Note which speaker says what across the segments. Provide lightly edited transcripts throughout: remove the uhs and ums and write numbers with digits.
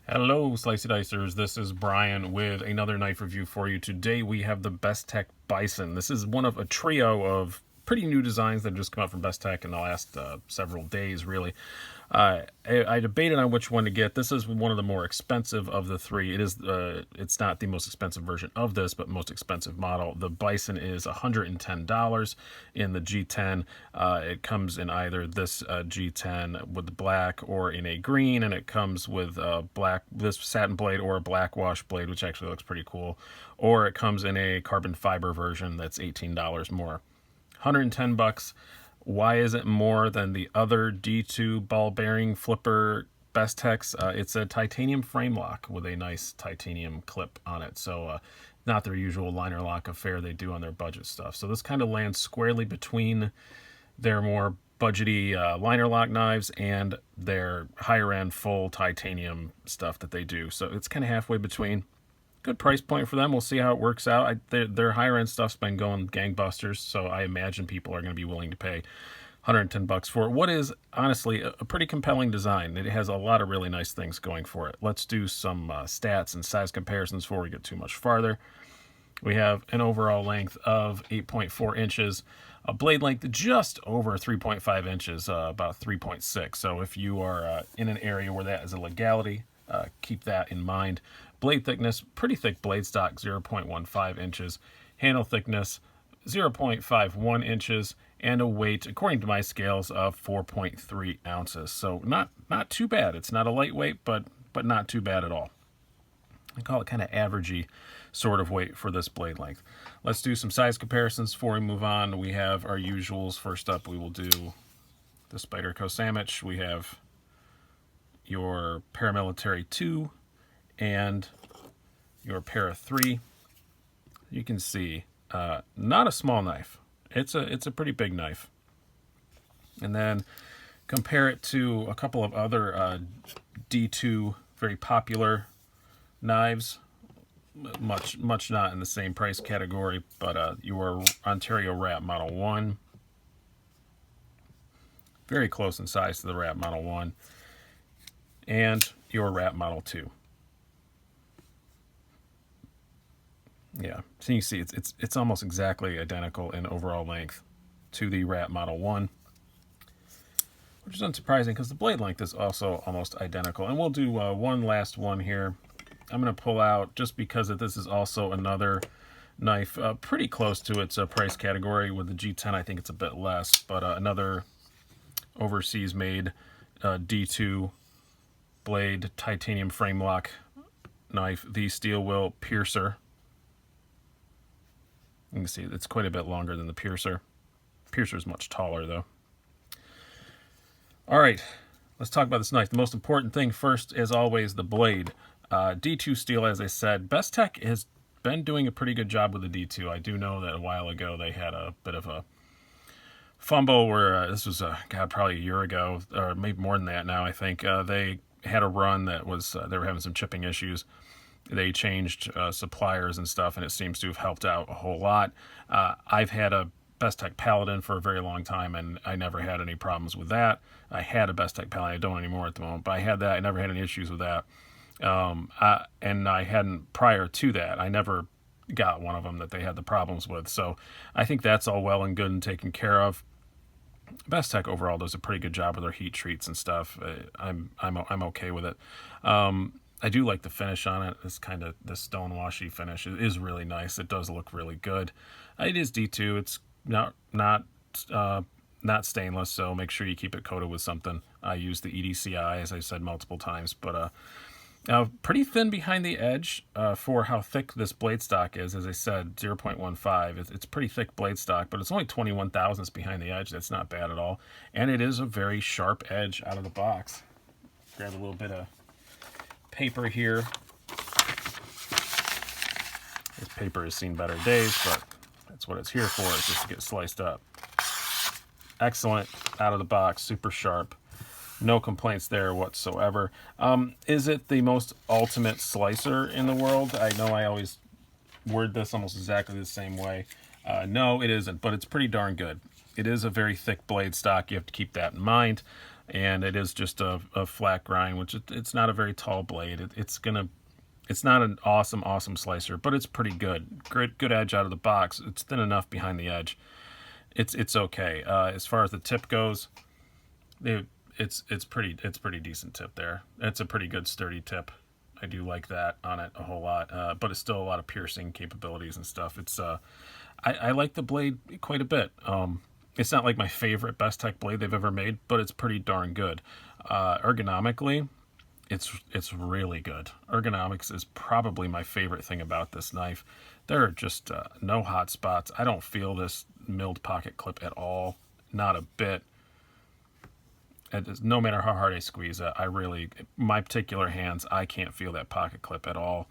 Speaker 1: Hello, Slicey Dicers. This is Brian with another knife review for you. Today we have the Bestech Bison. This is one of a trio of pretty new designs that have just come out from Bestech in the last several days, really. I debated on which one to get. This is one of the more expensive of the three. It's not the most expensive version of this, but most expensive model. The Bison is $110 in the G10. It comes in either this G10 with the black or in a green, and it comes with this satin blade or a black wash blade, which actually looks pretty cool. Or it comes in a carbon fiber version that's $18 more. 110 bucks. Why is it more than the other D2 ball bearing flipper Bestechs? It's a titanium frame lock with a nice titanium clip on it. So not their usual liner lock affair they do on their budget stuff. So this kind of lands squarely between their more budgety liner lock knives and their higher end full titanium stuff that they do. So it's kind of halfway between. Good price point for them. We'll see how it works out. Their higher end stuff's been going gangbusters, so I imagine people are going to be willing to pay 110 bucks for it. What is honestly a pretty compelling design. It has a lot of really nice things going for it. Let's do some stats and size comparisons before we get too much farther. We have an overall length of 8.4 inches, a blade length just over 3.5 inches, about 3.6. So if you are in an area where that is a legality, keep that in mind. Blade thickness, pretty thick blade stock, 0.15 inches. Handle thickness, 0.51 inches. And a weight, according to my scales, of 4.3 ounces. So not too bad. It's not a lightweight, but not too bad at all. I call it kind of averagey sort of weight for this blade length. Let's do some size comparisons before we move on. We have our usuals. First up, we will do the Spyderco sandwich. We have your paramilitary 2 and your para 3. You can see not a small knife. It's a pretty big knife. And then compare it to a couple of other D2 very popular knives. Much not in the same price category, but your Ontario Rat Model 1. Very close in size to the Rat Model 1. And your Rat Model 2. Yeah, so you see it's almost exactly identical in overall length to the Rat Model 1, which is unsurprising because the blade length is also almost identical. And we'll do one last one here. I'm going to pull out, just because this is also another knife pretty close to its price category. With the G10, I think it's a bit less, but another overseas made D2 blade titanium frame lock knife, the Steel Will Piercer. You can see it's quite a bit longer than the Piercer. Piercer is much taller, though. All right, let's talk about this knife. The most important thing first, as always, the blade. D2 steel, as I said. Bestech has been doing a pretty good job with the D2. I do know that a while ago they had a bit of a fumble where this was, probably a year ago, or maybe more than that now, I think. They had a run that was, they were having some chipping issues. They changed suppliers and stuff, and it seems to have helped out a whole lot. I've had a Bestech Paladin for a very long time, and I never had any problems with that. I had a Bestech Paladin. I don't anymore at the moment, but I had that. I never had any issues with that. And I hadn't prior to that. I never got one of them that they had the problems with. So I think that's all well and good and taken care of. Bestech overall does a pretty good job with their heat treats and stuff. I'm okay with it. I do like the finish on it. It's kind of the stone washy finish. It is really nice. It does look really good. It is D2. It's not stainless, so make sure you keep it coated with something. I use the EDCI, as I said multiple times, but pretty thin behind the edge for how thick this blade stock is. As I said, 0.15. It's pretty thick blade stock, but it's only 21 thousandths behind the edge. That's not bad at all. And it is a very sharp edge out of the box. Grab a little bit of paper here. This paper has seen better days, but that's what it's here for, is just to get sliced up. Excellent out of the box, super sharp. No complaints there whatsoever. Is it the most ultimate slicer in the world? I know I always word this almost exactly the same way. No, it isn't, but it's pretty darn good. It is a very thick blade stock. You have to keep that in mind. and it is just a flat grind, which it's not a very tall blade. It's not an awesome slicer, but it's pretty good. Good edge out of the box. It's thin enough behind the edge. It's okay. As far as the tip goes, it's pretty decent tip there. It's a pretty good sturdy tip. I do like that on it a whole lot, but it's still a lot of piercing capabilities and stuff. I like the blade quite a bit. It's not like my favorite Bestech blade they've ever made, but it's pretty darn good. Ergonomically, it's really good. Ergonomics is probably my favorite thing about this knife. There are just no hot spots. I don't feel this milled pocket clip at all, not a bit. No matter how hard I squeeze it, my particular hands, I can't feel that pocket clip at all.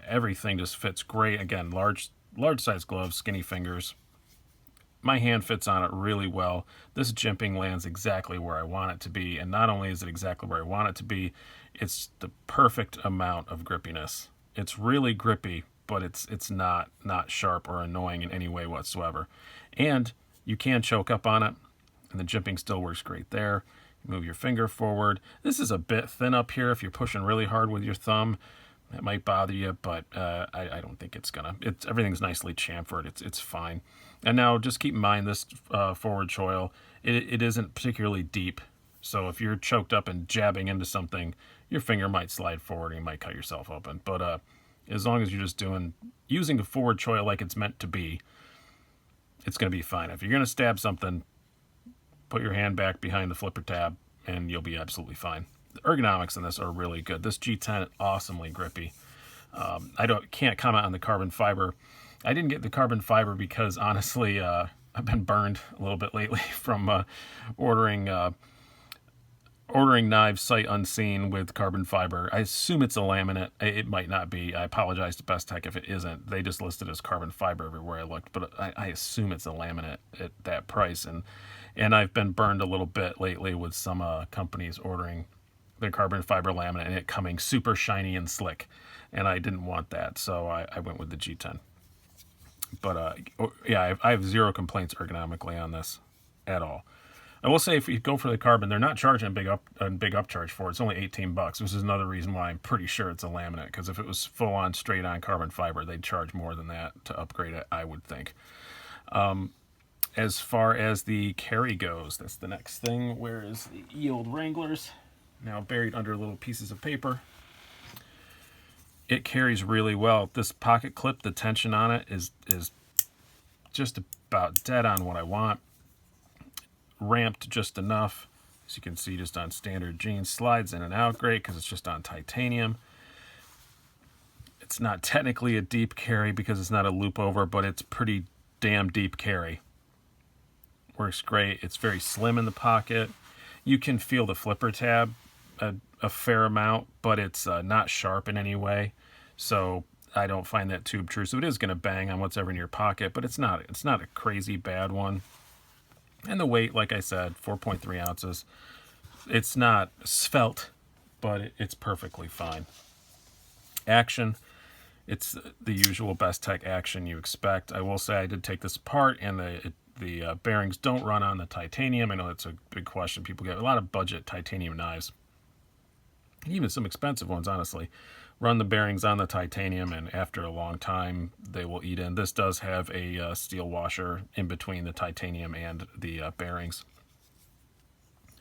Speaker 1: Everything just fits great. Again, large size gloves, skinny fingers. My hand fits on it really well. This jimping lands exactly where I want it to be, and not only is it exactly where I want it to be, it's the perfect amount of grippiness. It's really grippy, but it's not sharp or annoying in any way whatsoever. And you can choke up on it, and the jimping still works great there. Move your finger forward. This is a bit thin up here. If you're pushing really hard with your thumb, that might bother you, but I don't think it's gonna. Everything's nicely chamfered. It's fine. And now just keep in mind this forward choil. It isn't particularly deep, so if you're choked up and jabbing into something, your finger might slide forward and you might cut yourself open. But as long as you're just using a forward choil like it's meant to be, it's gonna be fine. If you're gonna stab something, put your hand back behind the flipper tab and you'll be absolutely fine. The ergonomics in this are really good. This G10 awesomely grippy. Can't comment on the carbon fiber. I didn't get the carbon fiber because honestly I've been burned a little bit lately from ordering knives sight unseen with carbon fiber. I assume it's a laminate. It might not be. I apologize to Bestech if it isn't. They just listed it as carbon fiber everywhere I looked, but I assume it's a laminate at that price. And I've been burned a little bit lately with some companies ordering their carbon fiber laminate and it coming super shiny and slick. And I didn't want that, so I went with the G10. But yeah, I have zero complaints ergonomically on this at all. I will say if you go for the carbon, they're not charging a big upcharge for it. It's only $18, which is another reason why I'm pretty sure it's a laminate. Because if it was full on, straight on carbon fiber, they'd charge more than that to upgrade it, I would think. As far as the carry goes, that's the next thing. Where is the ye old Wranglers? Now buried under little pieces of paper. It carries really well. This pocket clip, the tension on it is just about dead on what I want. Ramped just enough, as you can see, just on standard jeans. Slides in and out great because it's just on titanium. It's not technically a deep carry because it's not a loop over, but it's pretty damn deep carry. Works great. It's very slim in the pocket. You can feel the flipper tab a fair amount, but it's not sharp in any way. So I don't find that too obtrusive. It is going to bang on what's ever in your pocket, but it's not a crazy bad one. And the weight, like I said, 4.3 ounces. It's not svelte, but it's perfectly fine. Action, it's the usual Bestech action you expect. I will say I did take this apart, and the bearings don't run on the titanium. I know that's a big question. People get a lot of budget titanium knives, even some expensive ones, honestly, run the bearings on the titanium, and after a long time they will eat in. This does have a steel washer in between the titanium and the bearings,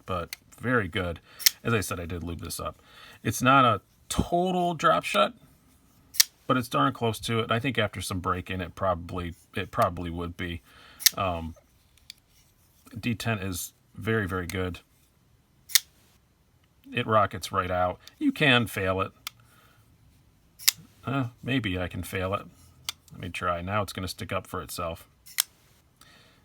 Speaker 1: but very good. As I said, I did lube this up. It's not a total drop shut, but it's darn close to it. I think after some break-in it probably would be. D10 is very, very good. It rockets right out. You can fail it. Maybe I can fail it. Let me try. Now it's going to stick up for itself.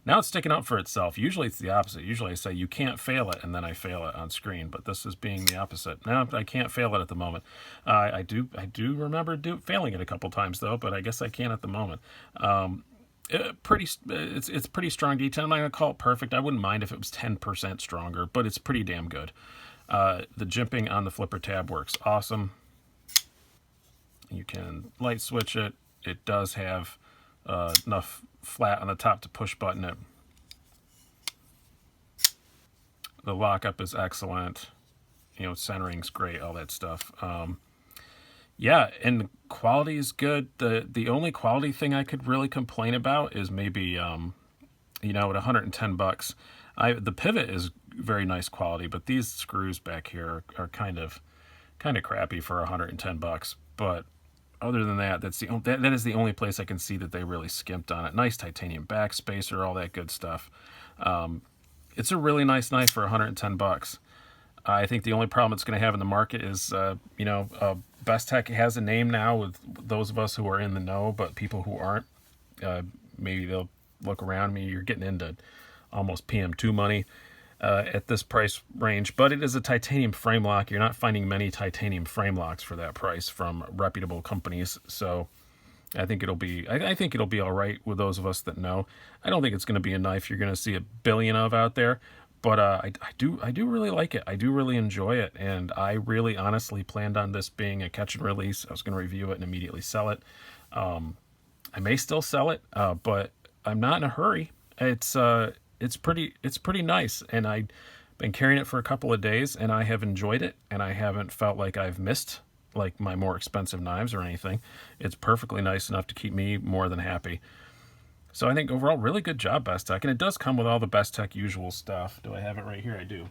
Speaker 1: Now it's sticking up for itself. Usually it's the opposite. Usually I say you can't fail it, and then I fail it on screen. But this is being the opposite. No, I can't fail it at the moment. I do remember failing it a couple times though, but I guess I can at the moment. It's pretty strong D10. I'm not going to call it perfect. I wouldn't mind if it was 10% stronger, but it's pretty damn good. The jimping on the flipper tab works awesome. You can light switch it. It does have enough flat on the top to push button it. The lockup is excellent. You know, centering's great, all that stuff. Yeah, and the quality is good. The only quality thing I could really complain about is maybe you know, at $110, the pivot is very nice quality, but these screws back here are kind of crappy for $110. But other than that, that is the only place I can see that they really skimped on it. Nice titanium backspacer, all that good stuff. It's a really nice knife for $110. I think the only problem it's going to have in the market is, you know, Bestech has a name now with those of us who are in the know, but people who aren't, maybe they'll look around me. You're getting into almost PM2 money at this price range, but it is a titanium frame lock. You're not finding many titanium frame locks for that price from reputable companies. So I think it'll be, I think it'll be all right with those of us that know. I don't think it's going to be a knife you're going to see a billion of out there, but I do really like it. I do really enjoy it, and I really honestly planned on this being a catch and release. I was going to review it and immediately sell it. I may still sell it, but I'm not in a hurry. It's pretty nice, and I've been carrying it for a couple of days, and I have enjoyed it, and I haven't felt like I've missed like my more expensive knives or anything. It's perfectly nice enough to keep me more than happy. So I think overall, really good job, Bestech, and it does come with all the Bestech usual stuff. Do I have it right here? I do.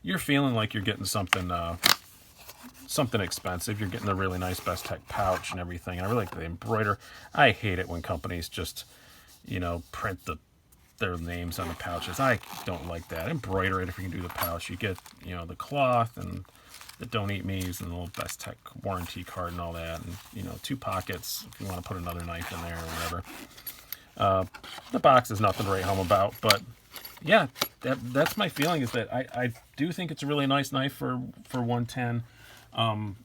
Speaker 1: You're feeling like you're getting something something expensive. You're getting a really nice Bestech pouch and everything. And I really like the embroider. I hate it when companies just, you know, print their names on the pouches. I don't like that. Embroider it if you can do the pouch. You get, you know, the cloth and the Don't Eat Me's and the little Bestech warranty card and all that. And, you know, 2 pockets if you want to put another knife in there or whatever. The box is nothing to write home about, but yeah, that's my feeling, is that I do think it's a really nice knife for 110. I'm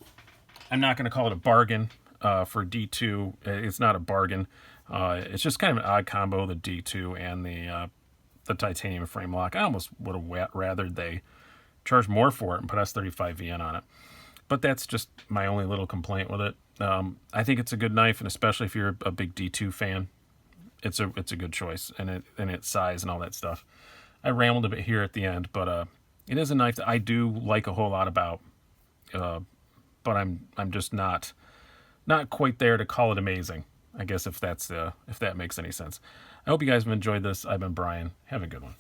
Speaker 1: not going to call it a bargain for D2. It's not a bargain. It's just kind of an odd combo, the D2 and the titanium frame lock. I almost would have rathered they charge more for it and put S35VN on it. But that's just my only little complaint with it. I think it's a good knife, and especially if you're a big D2 fan, it's a good choice, and its size and all that stuff. I rambled a bit here at the end, but it is a knife that I do like a whole lot about. But I'm just not quite there to call it amazing, I guess, if that makes any sense. I hope you guys have enjoyed this. I've been Brian. Have a good one.